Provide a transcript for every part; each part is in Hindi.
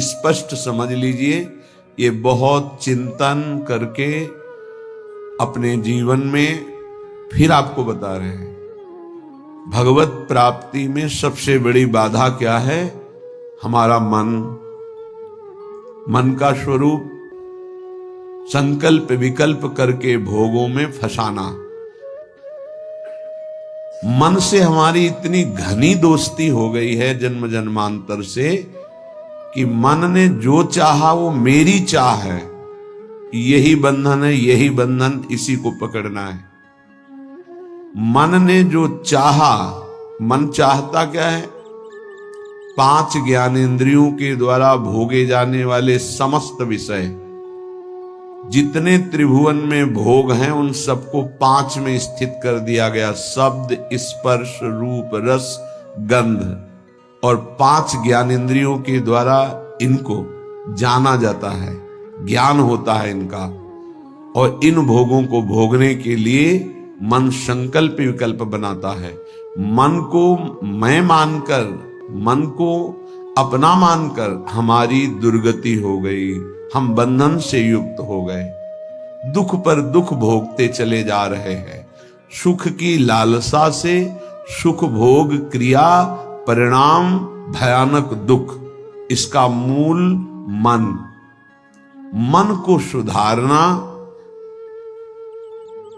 स्पष्ट समझ लीजिए। ये बहुत चिंतन करके अपने जीवन में फिर आपको बता रहे हैं। भगवत प्राप्ति में सबसे बड़ी बाधा क्या है? हमारा मन। मन का स्वरूप संकल्प विकल्प करके भोगों में फंसाना। मन से हमारी इतनी घनी दोस्ती हो गई है जन्म जन्मांतर से कि मन ने जो चाहा वो मेरी चाह है, यही बंधन है, यही बंधन, इसी को पकड़ना है। मन ने जो चाहा, मन चाहता क्या है? 5 ज्ञानेंद्रियों के द्वारा भोगे जाने वाले समस्त विषय, जितने त्रिभुवन में भोग हैं उन सबको 5 में स्थित कर दिया गया। शब्द, स्पर्श, रूप, रस, गंध, और 5 ज्ञानेंद्रियों के द्वारा इनको जाना जाता है, ज्ञान होता है इनका। और इन भोगों को भोगने के लिए मन संकल्प विकल्प बनाता है। मन को मैं मानकर, मन को अपना मानकर हमारी दुर्गति हो गई। हम बंधन से युक्त हो गए, दुख पर दुख भोगते चले जा रहे हैं। सुख की लालसा से सुख भोग क्रिया, परिणाम भयानक दुख। इसका मूल मन। मन को सुधारना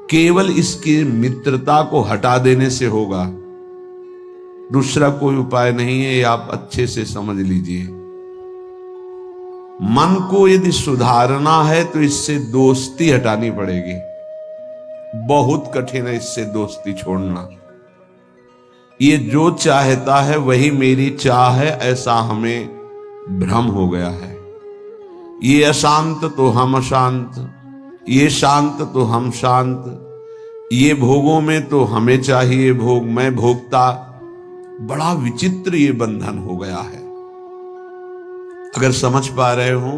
केवल इसकी मित्रता को हटा देने से होगा, दूसरा कोई उपाय नहीं है। ये आप अच्छे से समझ लीजिए। मन को यदि सुधारना है तो इससे दोस्ती हटानी पड़ेगी। बहुत कठिन है इससे दोस्ती छोड़ना। ये जो चाहता है वही मेरी चाह है, ऐसा हमें भ्रम हो गया है। ये अशांत तो हम अशांत, ये शांत तो हम शांत, ये भोगों में तो हमें चाहिए भोग, मैं भोगता। बड़ा विचित्र ये बंधन हो गया है। अगर समझ पा रहे हो,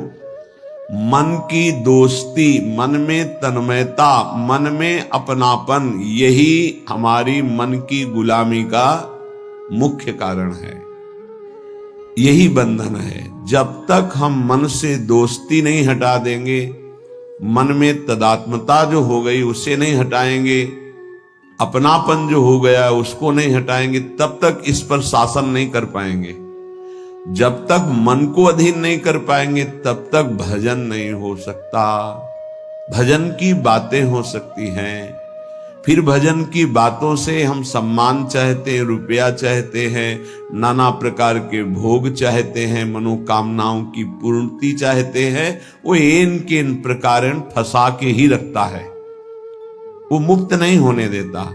मन की दोस्ती, मन में तन्मयता, मन में अपनापन, यही हमारी मन की गुलामी का मुख्य कारण है, यही बंधन है। जब तक हम मन से दोस्ती नहीं हटा देंगे, मन में तदात्मता जो हो गई उसे नहीं हटाएंगे, अपनापन जो हो गया उसको नहीं हटाएंगे, तब तक इस पर शासन नहीं कर पाएंगे। जब तक मन को अधीन नहीं कर पाएंगे तब तक भजन नहीं हो सकता। भजन की बातें हो सकती हैं, फिर भजन की बातों से हम सम्मान चाहते हैं, रुपया चाहते हैं, नाना प्रकार के भोग चाहते हैं, मनोकामनाओं की पूर्ति चाहते हैं। वो इन के इन प्रकार फंसा के ही रखता है, वो मुक्त नहीं होने देता।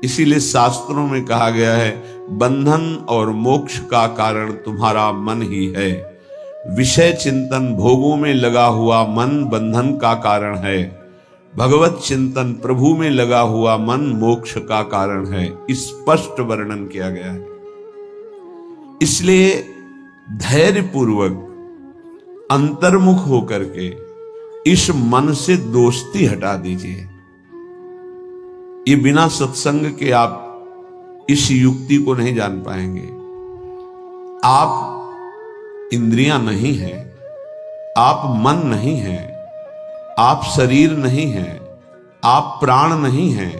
इसीलिए शास्त्रों में कहा गया है, बंधन और मोक्ष का कारण तुम्हारा मन ही है। विषय चिंतन, भोगों में लगा हुआ मन बंधन का कारण है। भगवत चिंतन, प्रभु में लगा हुआ मन मोक्ष का कारण है। स्पष्ट वर्णन किया गया है। इसलिए धैर्य पूर्वक अंतर्मुख होकर के इस मन से दोस्ती हटा दीजिए। ये बिना सत्संग के आप इस युक्ति को नहीं जान पाएंगे। आप इंद्रियां नहीं हैं, आप मन नहीं हैं, आप शरीर नहीं हैं, आप प्राण नहीं हैं,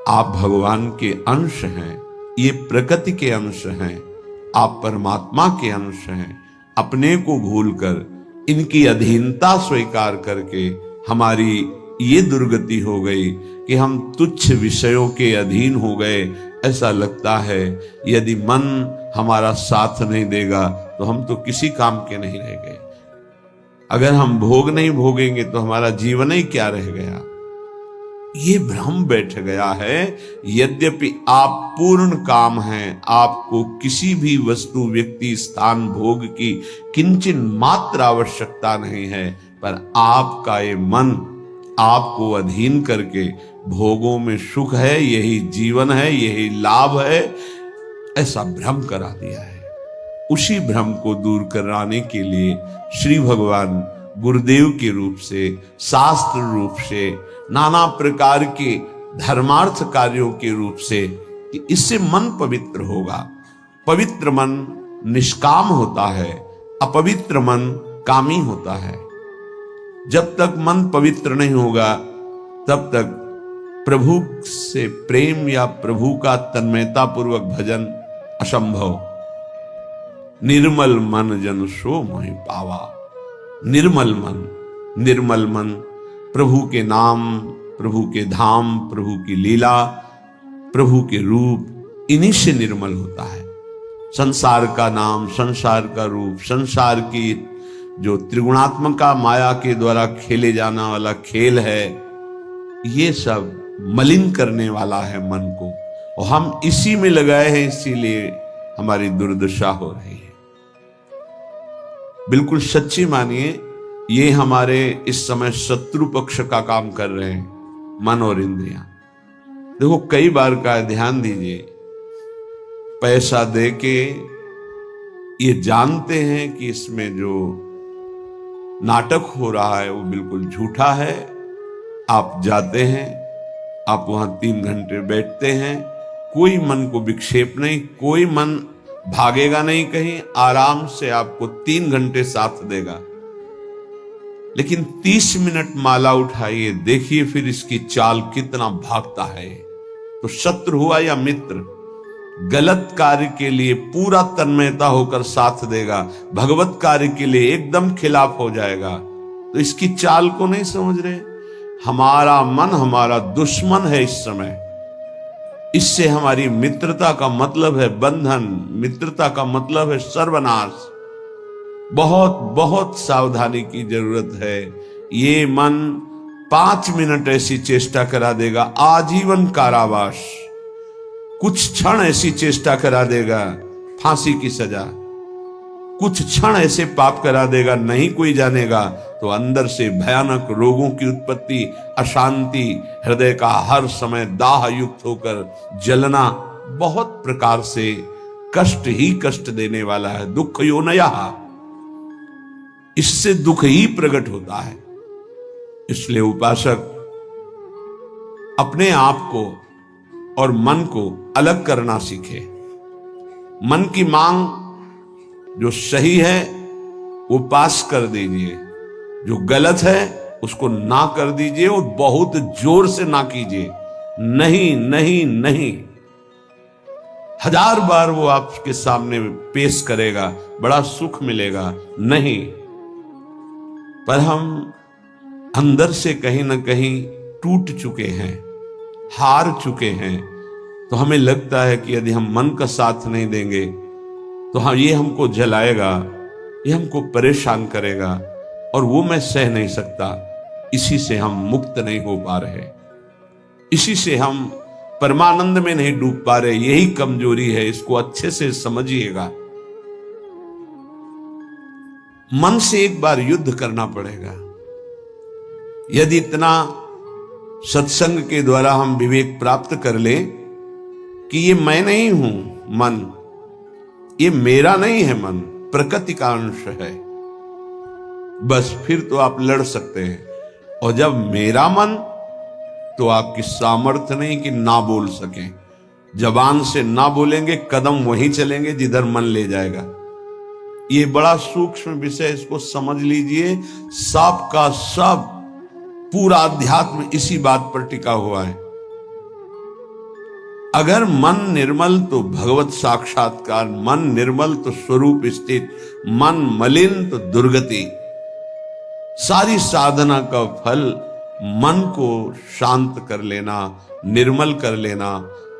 आप भगवान के अंश हैं, ये प्रकृति के अंश हैं, आप परमात्मा के अंश हैं। अपने को भूलकर इनकी अधीनता स्वीकार करके हमारी ये दुर्गति हो गई कि हम तुच्छ विषयों के अधीन हो गए। ऐसा लगता है यदि मन हमारा साथ नहीं देगा तो हम तो किसी काम के नहीं रह गए। अगर हम भोग नहीं भोगेंगे तो हमारा जीवन ही क्या रह गया। ये भ्रम बैठ गया है। यद्यपि आप पूर्ण काम हैं, आपको किसी भी वस्तु, व्यक्ति, स्थान, भोग की किंचित मात्र आवश्यकता नहीं है, पर आपका ये मन आपको अधीन करके भोगों में सुख है, यही जीवन है, यही लाभ है, ऐसा भ्रम करा दिया है। उसी भ्रम को दूर कराने के लिए श्री भगवान गुरुदेव के रूप से, शास्त्र रूप से, नाना प्रकार के धर्मार्थ कार्यों के रूप से, कि इससे मन पवित्र होगा। पवित्र मन निष्काम होता है, अपवित्र मन कामी होता है। जब तक मन पवित्र नहीं होगा तब तक प्रभु से प्रेम या प्रभु का तन्मयता पूर्वक भजन असंभव। निर्मल मन जन सो मोहि पावा। निर्मल मन प्रभु के नाम, प्रभु के धाम, प्रभु की लीला, प्रभु के रूप, इन्हीं से निर्मल होता है। संसार का नाम, संसार का रूप, संसार की जो त्रिगुणात्मका माया के द्वारा खेले जाना वाला खेल है, ये सब मलिन करने वाला है मन को, और हम इसी में लगाए हैं, इसीलिए हमारी दुर्दशा हो रही है। बिल्कुल सच्ची मानिए, ये हमारे इस समय शत्रु पक्ष का काम कर रहे हैं, मन और इंद्रियां। देखो, कई बार का ध्यान दीजिए, पैसा देके ये जानते हैं कि इसमें जो नाटक हो रहा है वो बिल्कुल झूठा है। आप जाते हैं, आप वहां 3 घंटे बैठते हैं, कोई मन को विक्षेप नहीं, कोई मन भागेगा नहीं कहीं, आराम से आपको 3 घंटे साथ देगा। लेकिन 30 मिनट माला उठाइए, देखिए फिर इसकी चाल कितना भागता है। तो शत्रु हुआ या मित्र, गलत कार्य के लिए पूरा तन्मयता होकर साथ देगा, भगवत कार्य के लिए एकदम खिलाफ हो जाएगा। तो इसकी चाल को नहीं समझ रहे। हमारा मन हमारा दुश्मन है इस समय। इससे हमारी मित्रता का मतलब है बंधन, मित्रता का मतलब है सर्वनाश। बहुत बहुत सावधानी की जरूरत है। ये मन 5 मिनट ऐसी चेष्टा करा देगा, आजीवन कारावास। कुछ क्षण ऐसी चेष्टा करा देगा, फांसी की सजा। कुछ क्षण ऐसे पाप करा देगा, नहीं कोई जानेगा, तो अंदर से भयानक रोगों की उत्पत्ति, अशांति, हृदय का हर समय दाह युक्त होकर जलना, बहुत प्रकार से कष्ट ही कष्ट देने वाला है। दुख योनयः, इससे दुख ही प्रकट होता है। इसलिए उपासक अपने आप को और मन को अलग करना सीखे। मन की मांग जो सही है वो पास कर दीजिए, जो गलत है उसको ना कर दीजिए, और बहुत जोर से ना कीजिए। नहीं नहीं नहीं, 1000 बार वो आपके सामने पेश करेगा, बड़ा सुख मिलेगा। नहीं, पर हम अंदर से कहीं ना कहीं टूट चुके हैं, हार चुके हैं। तो हमें लगता है कि यदि हम मन का साथ नहीं देंगे तो हाँ, ये हमको जलाएगा, ये हमको परेशान करेगा, और वो मैं सह नहीं सकता। इसी से हम मुक्त नहीं हो पा रहे, इसी से हम परमानंद में नहीं डूब पा रहे। यही कमजोरी है, इसको अच्छे से समझिएगा। मन से एक बार युद्ध करना पड़ेगा। यदि इतना सत्संग के द्वारा हम विवेक प्राप्त कर लें कि ये मैं नहीं हूं, मन ये मेरा नहीं है, मन प्रकृति का अंश है, बस फिर तो आप लड़ सकते हैं। और जब मेरा मन, तो आपकी सामर्थ्य नहीं कि ना बोल सकें। जबान से ना बोलेंगे, कदम वहीं चलेंगे जिधर मन ले जाएगा। ये बड़ा सूक्ष्म विषय, इसको समझ लीजिए। सब का सब पूरा अध्यात्म इसी बात पर टिका हुआ है। अगर मन निर्मल तो भगवत साक्षात्कार, मन निर्मल तो स्वरूप स्थित, मन मलिन तो दुर्गति। सारी साधना का फल मन को शांत कर लेना, निर्मल कर लेना,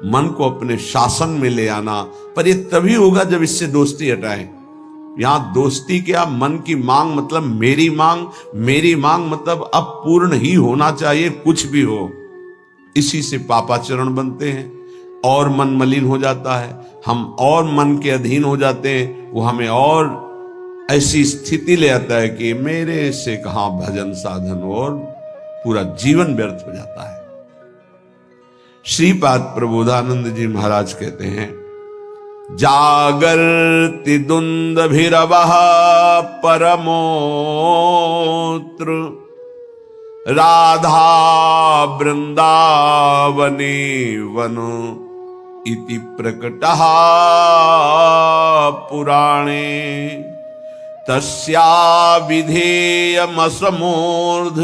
मन को अपने शासन में ले आना। पर ये तभी होगा जब इससे दोस्ती हटाएं। यहां दोस्ती क्या, मन की मांग मतलब मेरी मांग, मेरी मांग मतलब अब पूर्ण ही होना चाहिए, कुछ भी हो। इसी से पापाचरण बनते हैं और मन मलिन हो जाता है। हम और मन के अधीन हो जाते हैं, वो हमें और ऐसी स्थिति ले आता है कि मेरे से कहां भजन साधन, और पूरा जीवन व्यर्थ हो जाता है। श्रीपाद प्रबोधानंद जी महाराज कहते हैं, जागर्ति दुंदभिरवः परमोत्र राधा वृंदावने वनो इति प्रकटः पुराणे तस्या विधेयमसमूर्ध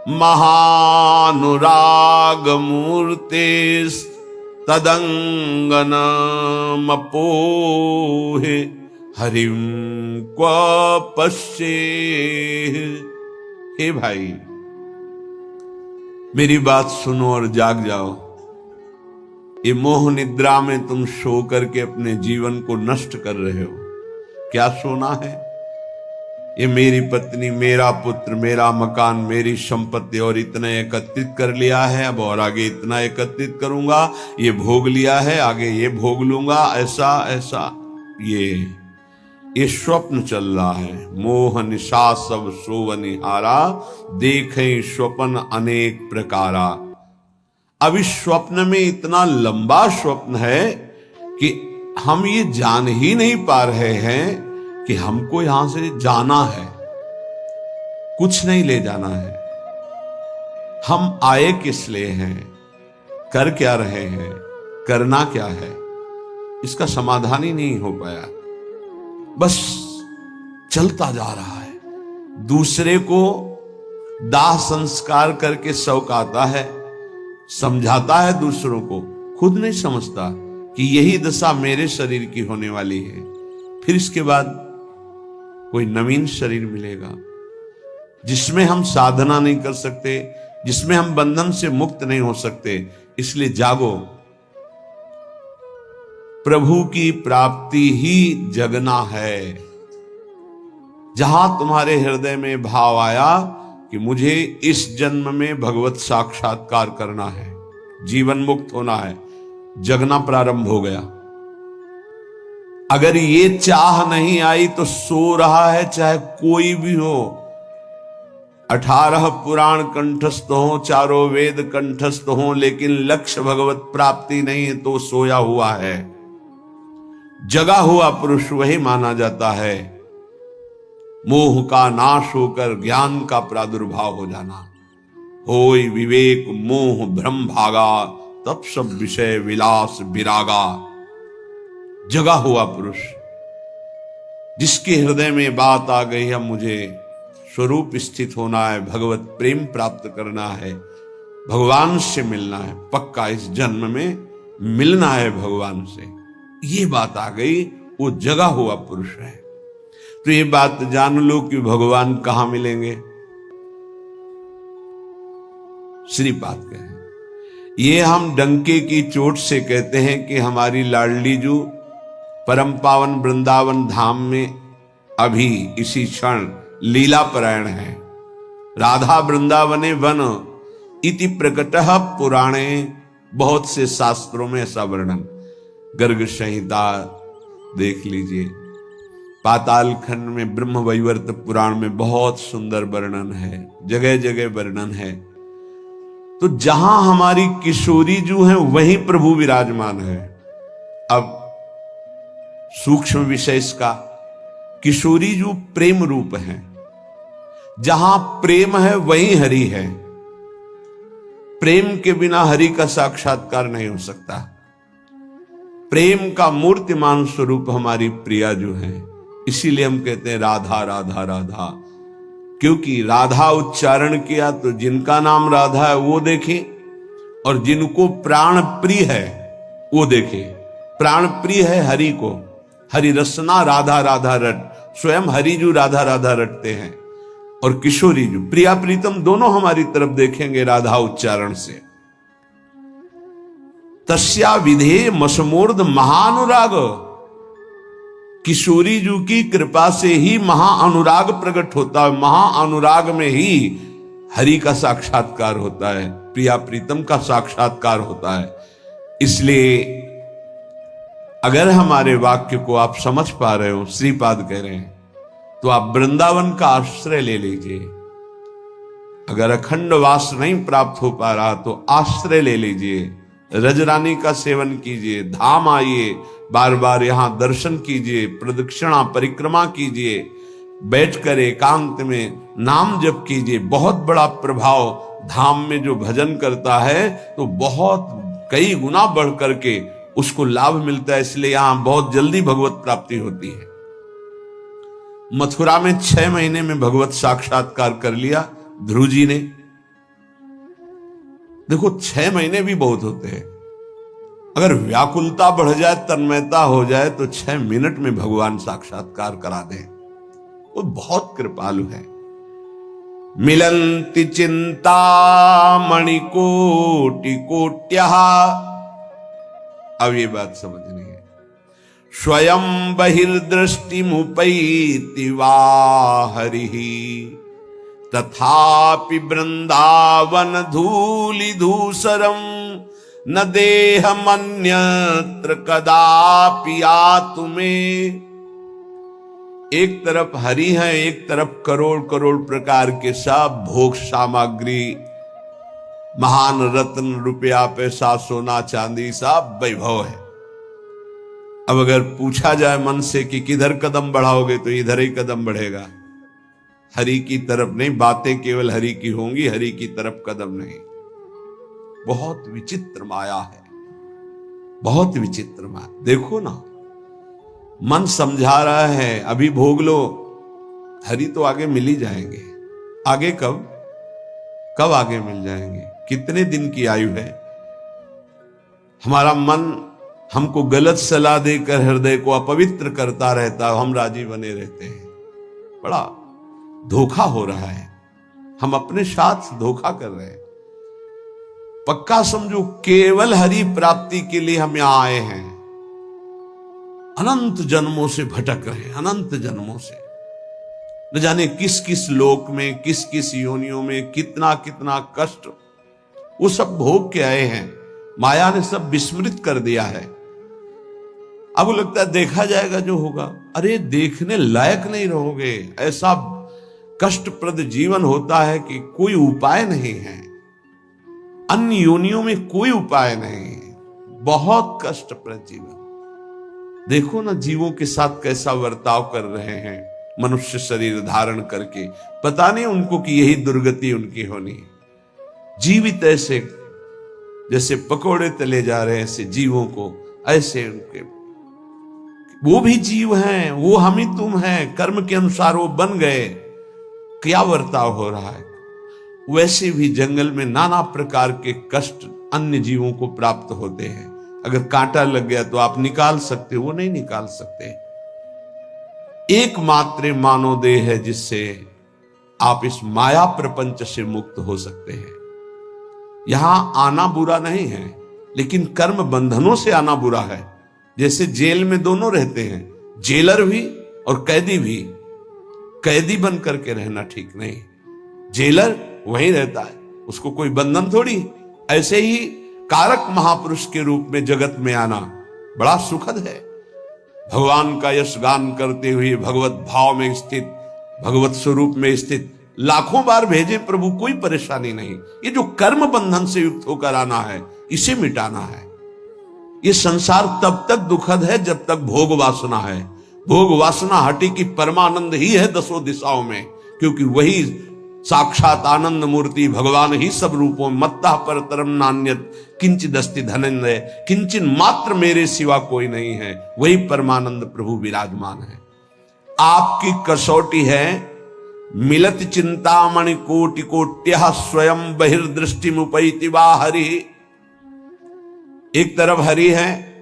महानुराग मूर्ते तदंगनमपोहे हरिम क्व पश्ये। हे भाई, मेरी बात सुनो और जाग जाओ। ये मोह निद्रा में तुम सो करके अपने जीवन को नष्ट कर रहे हो। क्या सोना है? ये मेरी पत्नी, मेरा पुत्र, मेरा मकान, मेरी संपत्ति और इतना एकत्रित कर लिया है, अब और आगे इतना एकत्रित करूंगा, ये भोग लिया है, आगे ये भोग लूंगा, ऐसा ऐसा। ये स्वप्न चल रहा है। मोह निशा सब सोवनिहारा, देखें स्वप्न अनेक प्रकारा। अब इस स्वप्न में इतना लंबा स्वप्न है कि हम ये जान ही नहीं पा रहे हैं कि हमको यहां से जाना है, कुछ नहीं ले जाना है। हम आए किस लिए हैं, कर क्या रहे हैं, करना क्या है, इसका समाधान ही नहीं हो पाया। बस चलता जा रहा है। दूसरे को दाह संस्कार करके शौक आता है, समझाता है दूसरों को, खुद नहीं समझता कि यही दशा मेरे शरीर की होने वाली है। फिर इसके बाद कोई नवीन शरीर मिलेगा जिसमें हम साधना नहीं कर सकते, जिसमें हम बंधन से मुक्त नहीं हो सकते। इसलिए जागो। प्रभु की प्राप्ति ही जगना है। जहां तुम्हारे हृदय में भाव आया कि मुझे इस जन्म में भगवत साक्षात्कार करना है, जीवन मुक्त होना है, जगना प्रारंभ हो गया। अगर ये चाह नहीं आई तो सो रहा है, चाहे कोई भी हो। 18 पुराण कंठस्थ हो, चारों वेद कंठस्थ हो, लेकिन लक्ष्य भगवत प्राप्ति नहीं है तो सोया हुआ है। जगा हुआ पुरुष वही माना जाता है। मोह का नाश होकर ज्ञान का प्रादुर्भाव हो जाना। होय विवेक मोह भ्रम भागा, तब सब विषय विलास विरागा। जगा हुआ पुरुष जिसके हृदय में बात आ गई है, मुझे स्वरूप स्थित होना है, भगवत प्रेम प्राप्त करना है, भगवान से मिलना है, पक्का इस जन्म में मिलना है भगवान से, ये बात आ गई, वो जगा हुआ पुरुष है। तो ये बात जान लो कि भगवान कहां मिलेंगे। श्रीपाद कहें, ये हम डंके की चोट से कहते हैं कि हमारी लाडली जू परम पावन वृंदावन धाम में अभी इसी क्षण लीला परायण है। राधा वृंदावने वन इति प्रकटः पुराणे। बहुत से शास्त्रों में ऐसा वर्णन, गर्ग संहिता देख लीजिए, पाताल खंड में ब्रह्म वैवर्त पुराण में बहुत सुंदर वर्णन है, जगह जगह वर्णन है। तो जहां हमारी किशोरी जू है वहीं प्रभु विराजमान है। अब सूक्ष्म विषय इसका, किशोरी जू प्रेम रूप है। जहां प्रेम है वहीं हरि है। प्रेम के बिना हरि का साक्षात्कार नहीं हो सकता। प्रेम का मूर्तिमान स्वरूप हमारी प्रिया जो है, इसीलिए हम कहते हैं राधा राधा राधा। क्योंकि राधा उच्चारण किया तो जिनका नाम राधा है वो देखे, और जिनको प्राण प्रिय है वो देखे। प्राण प्रिय है हरि को, हरि रसना राधा राधा रट, स्वयं हरि जो राधा राधा रटते हैं, और किशोरी जो प्रिया प्रीतम दोनों हमारी तरफ देखेंगे राधा उच्चारण से। तस्या विधेय मसमूर्ध महानुराग। किशोरी जू की कृपा से ही महाअनुराग प्रकट होता है। महाअनुराग में ही हरि का साक्षात्कार होता है, प्रिया प्रीतम का साक्षात्कार होता है। इसलिए अगर हमारे वाक्य को आप समझ पा रहे हो, श्रीपाद कह रहे हैं, तो आप वृंदावन का आश्रय ले लीजिए। अगर अखंड वास नहीं प्राप्त हो पा रहा तो आश्रय ले लीजिए, रजरानी का सेवन कीजिए, धाम आइए, बार बार यहां दर्शन कीजिए, प्रदक्षिणा परिक्रमा कीजिए, बैठकर एकांत में नाम जप कीजिए। बहुत बड़ा प्रभाव धाम में जो भजन करता है तो बहुत कई गुना बढ़ करके उसको लाभ मिलता है। इसलिए यहां बहुत जल्दी भगवत प्राप्ति होती है। मथुरा में 6 महीने में भगवत साक्षात्कार कर लिया ध्रुव जी ने। देखो 6 महीने भी बहुत होते हैं। अगर व्याकुलता बढ़ जाए, तन्मयता हो जाए, तो 6 मिनट में भगवान साक्षात्कार करा दे। वो बहुत कृपालु है। मिलंति चिंता मणिकोटि कोट्यः, अब ये बात समझनी है। स्वयं बहिर्दृष्टि मुपैति वा हरिः, तथापि वृंदावन धूलि धूसरम न देहमन्यत्र कदापि आतुमे। एक तरफ हरि है, एक तरफ करोड़ करोड़ प्रकार के सब भोग सामग्री, महान रत्न, रुपया, पैसा, सोना, चांदी, सब वैभव है। अब अगर पूछा जाए मन से कि किधर कदम बढ़ाओगे, तो इधर ही कदम बढ़ेगा, हरि की तरफ नहीं। बातें केवल हरि की होंगी, हरि की तरफ कदम नहीं। बहुत विचित्र माया है, बहुत विचित्र माया। देखो ना, मन समझा रहा है अभी भोग लो, हरि तो आगे मिल ही जाएंगे। आगे कब कब आगे मिल जाएंगे? कितने दिन की आयु है? हमारा मन हमको गलत सलाह देकर हृदय को अपवित्र करता रहता है, हम राजी बने रहते हैं। बड़ा धोखा हो रहा है, हम अपने साथ धोखा कर रहे हैं। पक्का समझो, केवल हरि प्राप्ति के लिए हम यहां आए हैं। अनंत जन्मों से भटक रहे हैं, अनंत जन्मों से, न जाने किस किस लोक में, किस किस योनियों में कितना कितना कष्ट वो सब भोग के आए हैं। माया ने सब विस्मृत कर दिया है। अब लगता है देखा जाएगा जो होगा। अरे देखने लायक नहीं रहोगे। ऐसा कष्टप्रद जीवन होता है कि कोई उपाय नहीं है। अन्य योनियों में कोई उपाय नहीं है। बहुत कष्टप्रद जीवन। देखो ना जीवों के साथ कैसा बर्ताव कर रहे हैं, मनुष्य शरीर धारण करके। पता नहीं उनको कि यही दुर्गति उनकी होनी है। जीवित ऐसे जैसे पकोड़े तले जा रहे हैं, ऐसे जीवों को, ऐसे उनके, वो भी जीव हैं, वो हम ही तुम हैं, कर्म के अनुसार वो बन गए। क्या बर्ताव हो रहा है? वैसे भी जंगल में नाना प्रकार के कष्ट अन्य जीवों को प्राप्त होते हैं। अगर कांटा लग गया तो आप निकाल सकते हो, वो नहीं निकाल सकते। एकमात्र मानव देह है जिससे आप इस माया प्रपंच से मुक्त हो सकते हैं। यहां आना बुरा नहीं है, लेकिन कर्म बंधनों से आना बुरा है। जैसे जेल में दोनों रहते हैं, जेलर भी और कैदी भी। कैदी बन करके रहना ठीक नहीं, जेलर वहीं रहता है, उसको कोई बंधन थोड़ी। ऐसे ही कारक महापुरुष के रूप में जगत में आना बड़ा सुखद है। भगवान का यश गान करते हुए भगवत भाव में स्थित, भगवत स्वरूप में स्थित लाखों बार भेजे प्रभु, कोई परेशानी नहीं। ये जो कर्म बंधन से युक्त होकर आना है, इसे मिटाना है। ये संसार तब तक दुखद है जब तक भोग वासना है। भोग वासना हटी की परमानंद ही है दसों दिशाओं में, क्योंकि वही साक्षात आनंद मूर्ति भगवान ही सब रूपों में। मत्तः परतरम नान्यत किंचिदस्ति धनंजय, किंचन मात्र मेरे सिवा कोई नहीं है। वही परमानंद प्रभु विराजमान है। आपकी कसौटी है मिलत चिंतामणि कोटि कोट्यः स्वयं बहिर्दृष्टि मुपैति वा हरि। एक तरफ हरि है,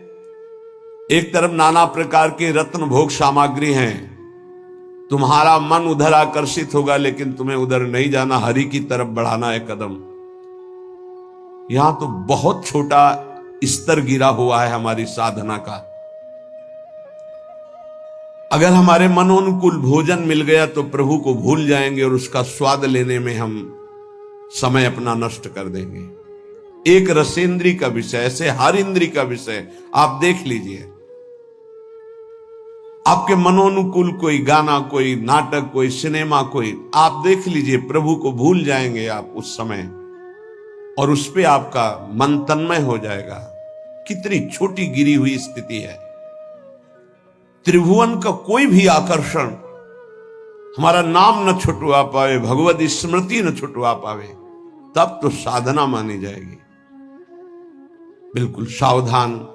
एक तरफ नाना प्रकार के रत्न भोग सामग्री हैं। तुम्हारा मन उधर आकर्षित होगा, लेकिन तुम्हें उधर नहीं जाना, हरि की तरफ बढ़ाना है कदम। यहां तो बहुत छोटा स्तर गिरा हुआ है हमारी साधना का। अगर हमारे मनोनुकूल भोजन मिल गया तो प्रभु को भूल जाएंगे और उसका स्वाद लेने में हम समय अपना नष्ट कर देंगे। एक रसेंद्री का विषय, ऐसे हर इंद्री का विषय आप देख लीजिए। आपके मनोनुकूल कोई गाना, कोई नाटक, कोई सिनेमा, कोई आप देख लीजिए, प्रभु को भूल जाएंगे आप उस समय, और उस पे आपका मन तन्मय हो जाएगा। कितनी छोटी गिरी हुई स्थिति है। त्रिभुवन का कोई भी आकर्षण हमारा नाम न छुटवा पावे, भगवत स्मृति न छुटवा पावे, तब तो साधना मानी जाएगी। बिल्कुल सावधान।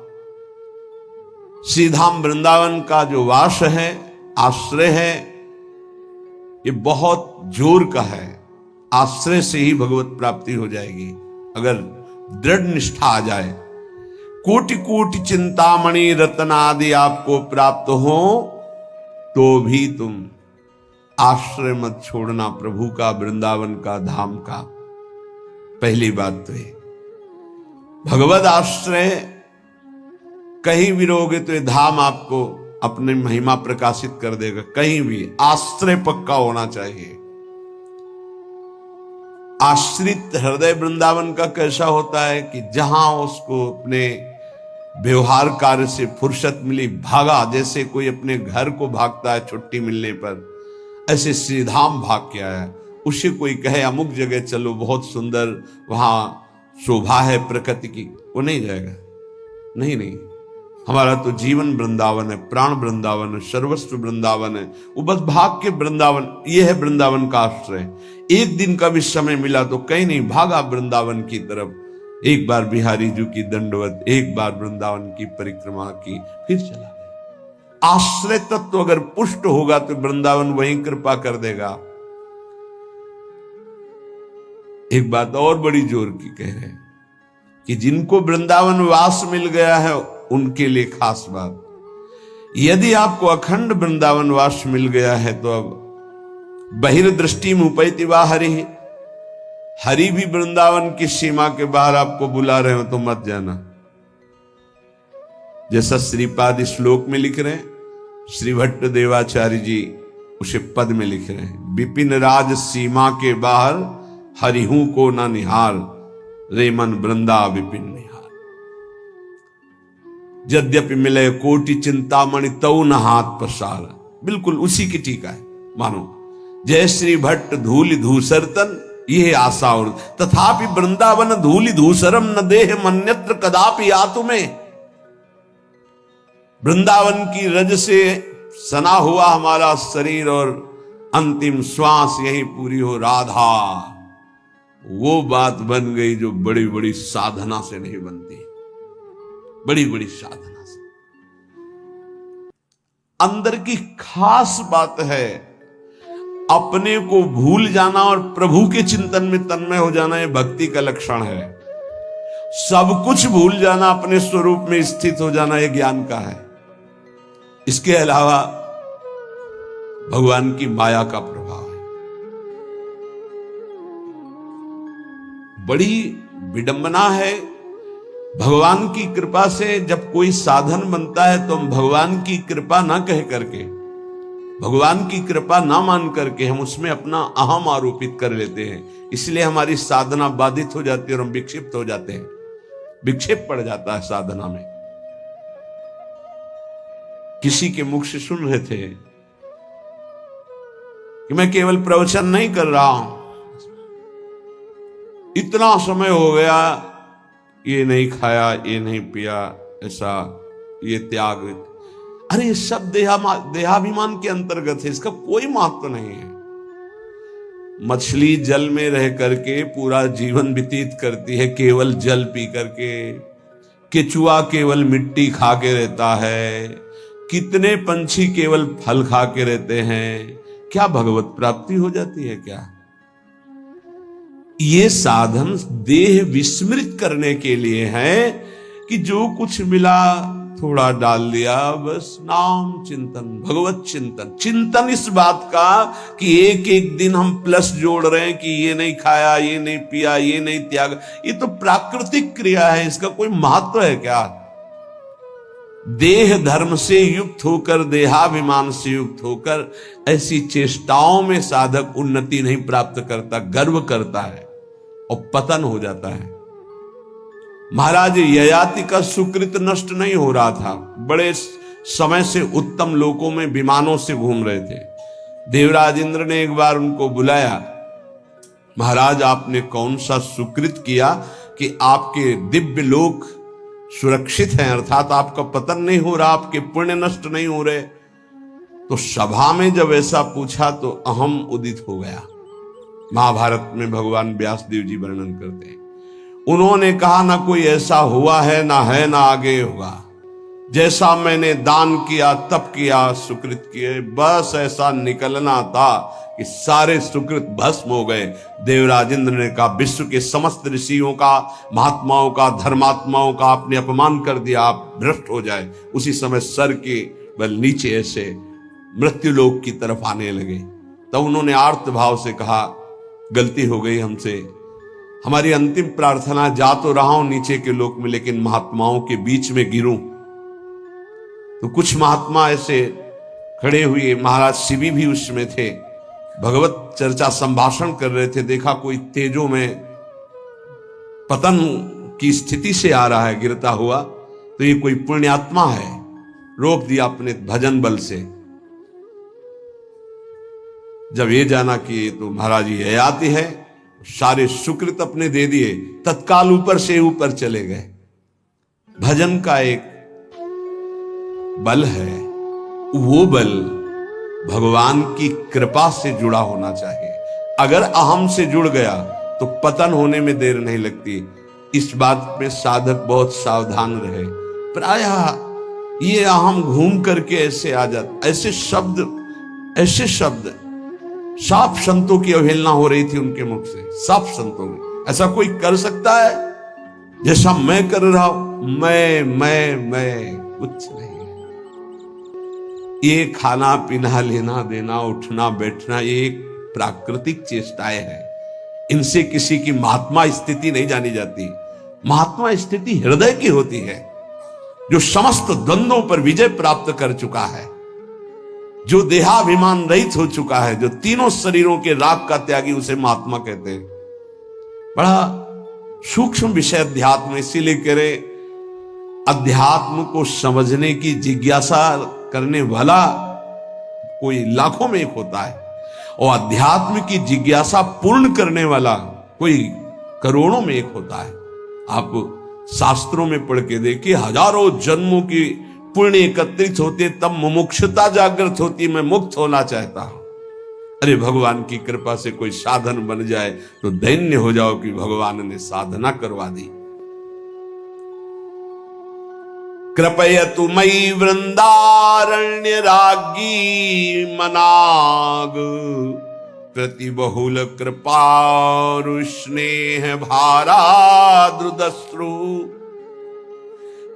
श्रीधाम वृंदावन का जो वास है, आश्रय है, ये बहुत जोर का है। आश्रय से ही भगवत प्राप्ति हो जाएगी अगर दृढ़ निष्ठा आ जाए। कोटि कोटि चिंतामणि रत्न आदि आपको प्राप्त हो तो भी तुम आश्रय मत छोड़ना प्रभु का, वृंदावन का, धाम का। पहली बात तो ये भगवत आश्रय कहीं भी रहोगे तो ये धाम आपको अपने महिमा प्रकाशित कर देगा। कहीं भी आश्रय पक्का होना चाहिए। आश्रित हृदय वृंदावन का कैसा होता है कि जहां उसको अपने व्यवहार कार्य से फुर्सत मिली भागा, जैसे कोई अपने घर को भागता है छुट्टी मिलने पर, ऐसे श्रीधाम भाग के आया। उसे कोई कहे अमुक जगह चलो बहुत सुंदर वहां शोभा है प्रकृति की, वो नहीं जाएगा। नहीं, हमारा तो जीवन वृंदावन है, प्राण वृंदावन है, सर्वस्व वृंदावन है। वो बस भाग के वृंदावन, ये है वृंदावन का आश्रय। एक दिन का भी समय मिला तो कहीं नहीं, भागा वृंदावन की तरफ। एक बार बिहारी जी की दंडवत, एक बार वृंदावन की परिक्रमा की, फिर चला गया। आश्रय तत्व अगर पुष्ट होगा तो वृंदावन वहीं कृपा कर देगा। एक बात और बड़ी जोर की कह रहे हैं कि जिनको वृंदावन वास मिल गया है उनके लिए खास बात, यदि आपको अखंड वृंदावन वास मिल गया है तो अब बहिर्दृष्टि मुपैति वा हरि, हरि भी वृंदावन की सीमा के बाहर आपको बुला रहे हो तो मत जाना। जैसा श्रीपाद श्लोक में लिख रहे हैं, श्री भट्ट देवाचार्य जी उसे पद में लिख रहे हैं, विपिन राज सीमा के बाहर हरिहू को न निहार, रे मन वृंदा विपिन निहार। यद्यपि मिले कोटि चिंतामणि तऊ न हाथ पसार। बिल्कुल उसी की टीका है मानो। जय श्री भट्ट धूलि धूसरतन ये आशा और, तथापि वृंदावन धूलि धूसरम न देह मन्यत्र कदापि आतु में। वृंदावन की रज से सना हुआ हमारा शरीर और अंतिम श्वास यही पूरी हो राधा, वो बात बन गई जो बड़ी बड़ी साधना से नहीं बनती। बड़ी बड़ी साधना से अंदर की खास बात है। अपने को भूल जाना और प्रभु के चिंतन में तन्मय हो जाना, यह भक्ति का लक्षण है। सब कुछ भूल जाना, अपने स्वरूप में स्थित हो जाना, यह ज्ञान का है। इसके अलावा भगवान की माया का प्रभाव है। बड़ी विडंबना है। भगवान की कृपा से जब कोई साधन बनता है तो हम भगवान की कृपा ना कह करके, भगवान की कृपा ना मान करके हम उसमें अपना अहम आरोपित कर लेते हैं। इसलिए हमारी साधना बाधित हो जाती है और हम विक्षिप्त हो जाते हैं। विक्षेप पड़ जाता है साधना में। किसी के मुख से सुन रहे थे कि मैं केवल प्रवचन नहीं कर रहा हूं, इतना समय हो गया, ये नहीं खाया, ये नहीं पिया, ऐसा, ये त्याग। अरे ये सब देहाभिमान के अंतर्गत है, इसका कोई महत्व नहीं है। मछली जल में रह करके पूरा जीवन व्यतीत करती है केवल जल पी करके। केचुआ केवल मिट्टी खा के रहता है। कितने पंछी केवल फल खा के रहते हैं। क्या भगवत प्राप्ति हो जाती है क्या? ये साधन देह विस्मृत करने के लिए है कि जो कुछ मिला थोड़ा डाल दिया, बस नाम चिंतन, भगवत चिंतन। चिंतन इस बात का कि एक एक दिन हम प्लस जोड़ रहे हैं कि ये नहीं खाया, ये नहीं पिया, ये नहीं त्याग। ये तो प्राकृतिक क्रिया है, इसका कोई महत्व है क्या? देह धर्म से युक्त होकर, देहाभिमान से युक्त होकर ऐसी चेष्टाओं में साधक उन्नति नहीं प्राप्त करता, गर्व करता है और पतन हो जाता है। महाराज ययाति का सुकृत नष्ट नहीं हो रहा था। बड़े समय से उत्तम लोकों में विमानों से घूम रहे थे। देवराज इंद्र ने एक बार उनको बुलाया, महाराज आपने कौन सा सुकृत किया कि आपके दिव्य लोक सुरक्षित हैं, अर्थात आपका पतन नहीं हो रहा, आपके पुण्य नष्ट नहीं हो रहे। तो सभा में जब ऐसा पूछा तो अहम उदित हो गया। महाभारत में भगवान व्यासदेव जी वर्णन करते हैं। उन्होंने कहा, ना कोई ऐसा हुआ है, ना है, ना आगे होगा। जैसा मैंने दान किया, तप किया, सुकृत किए, बस ऐसा निकलना था कि सारे सुकृत भस्म हो गए। देवराज इंद्र ने कहा विश्व के समस्त ऋषियों का, महात्माओं का, धर्मात्माओं का आपने अपमान कर दिया, आप भ्रष्ट हो जाए। उसी समय सर के बल नीचे ऐसे मृत्युलोक की तरफ आने लगे। तब उन्होंने आर्त भाव से कहा गलती हो गई हमसे, हमारी अंतिम प्रार्थना, जा तो रहा हूं नीचे के लोक में लेकिन महात्माओं के बीच में गिरूं। तो कुछ महात्मा ऐसे खड़े हुए, महाराज शिवी भी उसमें थे, भगवत चर्चा संभाषण कर रहे थे। देखा कोई तेजों में पतन की स्थिति से आ रहा है गिरता हुआ, तो ये कोई पुण्यात्मा है। रोक दिया अपने भजन बल से। जब ये जाना कि तो महाराज ये आती है, सारे सुकृत अपने दे दिए, तत्काल ऊपर से ऊपर चले गए। भजन का एक बल है, वो बल भगवान की कृपा से जुड़ा होना चाहिए। अगर अहम से जुड़ गया तो पतन होने में देर नहीं लगती। इस बात में साधक बहुत सावधान रहे। प्रायः ये अहम घूम करके ऐसे आ जाता, ऐसे शब्द साफ संतों की अवहेलना हो रही थी उनके मुख से। साफ संतों में ऐसा कोई कर सकता है जैसा मैं कर रहा हूं? मैं कुछ नहीं। ये खाना पीना, लेना देना, उठना बैठना, ये एक प्राकृतिक चेष्टाएं हैं। इनसे किसी की महात्मा स्थिति नहीं जानी जाती। महात्मा स्थिति हृदय की होती है, जो समस्त द्वंद्वों पर विजय प्राप्त कर चुका है, जो देहाभिमान रहित हो चुका है, जो तीनों शरीरों के राग का त्यागी, उसे महात्मा कहते हैं। बड़ा सूक्ष्म विषय अध्यात्म, इसीलिए कह रहे अध्यात्म को समझने की जिज्ञासा करने वाला कोई लाखों में एक होता है, और अध्यात्म की जिज्ञासा पूर्ण करने वाला कोई करोड़ों में एक होता है। आप शास्त्रों में पढ़ के देखिए, हजारों जन्मों की पुण्य एकत्रित होते तब मुमुक्षुता जागृत होती, मैं मुक्त होना चाहता हूं। अरे भगवान की कृपा से कोई साधन बन जाए तो दैन्य हो जाओ कि भगवान ने साधना करवा दी। कृपयतु मयि वृंदारण्य रागी मनाग, प्रति बहुल कृपारु स्नेह भाराद्रुदश्रु,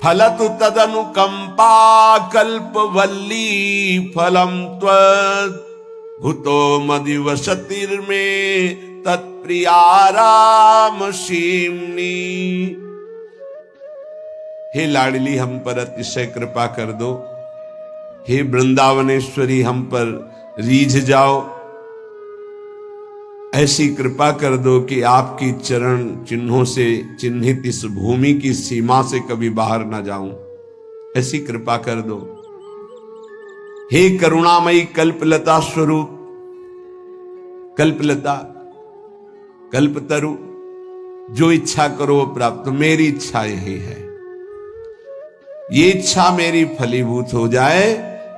फलतु तदनुकंपा कल्पवल्ली फलम त्वद्भुतो मदिवसतिर्मे तत्प्रियारामशीम्नि। हे लाडली हम पर अतिशय कृपा कर दो, हे वृंदावनेश्वरी हम पर रीझ जाओ, ऐसी कृपा कर दो कि आपकी चरण चिन्हों से चिन्हित इस भूमि की सीमा से कभी बाहर ना जाऊं, ऐसी कृपा कर दो। हे करुणामयी कल्पलता स्वरूप, कल्पलता कल्पतरु, जो इच्छा करो वो प्राप्त। मेरी इच्छा यही है, ये इच्छा मेरी फलीभूत हो जाए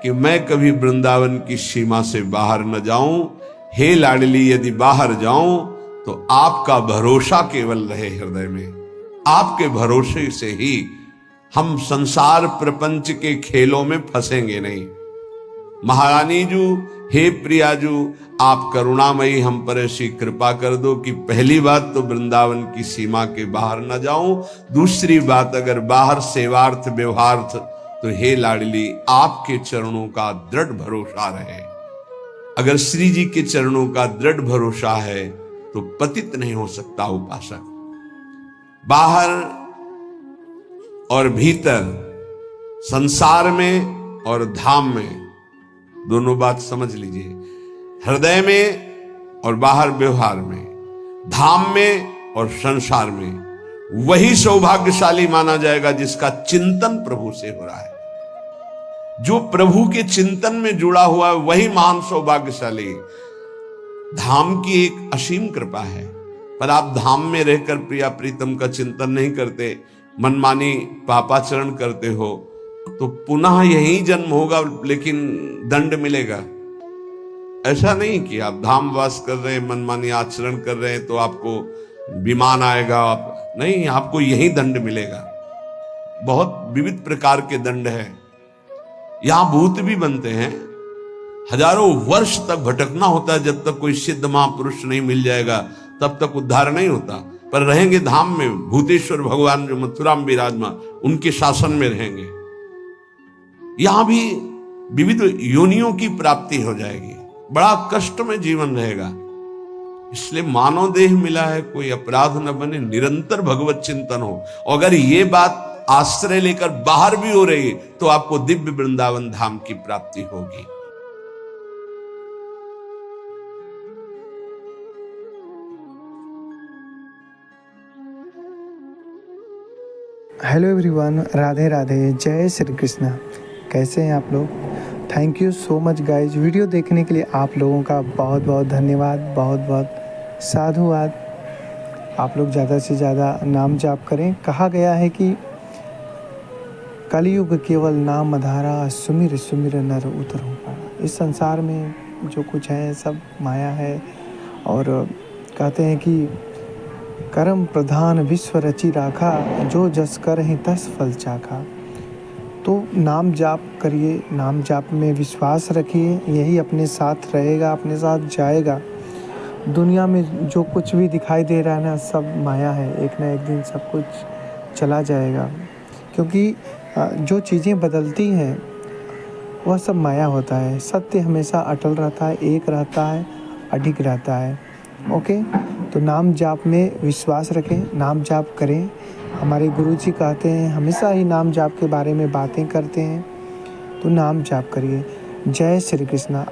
कि मैं कभी वृंदावन की सीमा से बाहर न जाऊं। हे लाडली, यदि बाहर जाऊं तो आपका भरोसा केवल रहे हृदय में। आपके भरोसे से ही हम संसार प्रपंच के खेलों में फंसेंगे नहीं। महारानी जू, हे प्रियाजू, आप करुणामयी हम पर ऐसी कृपा कर दो कि पहली बात तो वृंदावन की सीमा के बाहर न जाऊं, दूसरी बात अगर बाहर सेवार्थ व्यवहार्थ तो हे लाडली आपके चरणों का दृढ़ भरोसा रहे। अगर श्री जी के चरणों का दृढ़ भरोसा है तो पतित नहीं हो सकता उपासक। बाहर और भीतर, संसार में और धाम में, दोनों बात समझ लीजिए। हृदय में और बाहर व्यवहार में, धाम में और संसार में, वही सौभाग्यशाली माना जाएगा जिसका चिंतन प्रभु से हो रहा है। जो प्रभु के चिंतन में जुड़ा हुआ है वही महान सौभाग्यशाली। धाम की एक असीम कृपा है, पर आप धाम में रहकर प्रिया प्रीतम का चिंतन नहीं करते, मनमानी पापाचरण करते हो, तो पुनः यही जन्म होगा लेकिन दंड मिलेगा। ऐसा नहीं कि आप धाम वास कर रहे हैं, मनमानी आचरण कर रहे हैं तो आपको विमान आएगा, आप नहीं, आपको यही दंड मिलेगा। बहुत विविध प्रकार के दंड है। यहां भूत भी बनते हैं, हजारों वर्ष तक भटकना होता है, जब तक कोई सिद्ध महापुरुष नहीं मिल जाएगा तब तक उद्धार नहीं होता। पर रहेंगे धाम में, भूतेश्वर भगवान जो मथुरा में विराजमान, उनके शासन में रहेंगे, यहां भी विविध योनियों की प्राप्ति हो जाएगी, बड़ा कष्ट में जीवन रहेगा। इसलिए मानव देह मिला है, कोई अपराध न बने, निरंतर भगवत चिंतन हो। और अगर ये बात आश्रय लेकर बाहर भी हो रही तो आपको दिव्य वृंदावन धाम की प्राप्ति होगी। हेलो एवरीवन, राधे राधे, जय श्री कृष्णा। कैसे हैं आप लोग? Thank you so much guys. Video देखने के लिए आप लोगों का बहुत बहुत धन्यवाद, बहुत बहुत साधुवाद। आप लोग ज़्यादा से ज़्यादा नाम जाप करें। कहा गया है कि कलयुग केवल नाम आधारा, सुमिर सुमिर नर उतर हो पारा। इस संसार में जो कुछ है सब माया है, और कहते हैं कि कर्म प्रधान विश्व रचि राखा, जो जस कर ही तस फल चाखा। तो नाम जाप करिए, नाम जाप में विश्वास रखिए, यही अपने साथ रहेगा, अपने साथ जाएगा। दुनिया में जो कुछ भी दिखाई दे रहा है ना, सब माया है, एक ना एक दिन सब कुछ चला जाएगा। क्योंकि जो चीज़ें बदलती हैं वह सब माया होता है। सत्य हमेशा अटल रहता है, एक रहता है, अडिग रहता है। ओके, तो नाम जाप में विश्वास रखें, नाम जाप करें। हमारे गुरुजी कहते हैं, हमेशा ही नाम जाप के बारे में बातें करते हैं, तो नाम जाप करिए। जय श्री कृष्णा।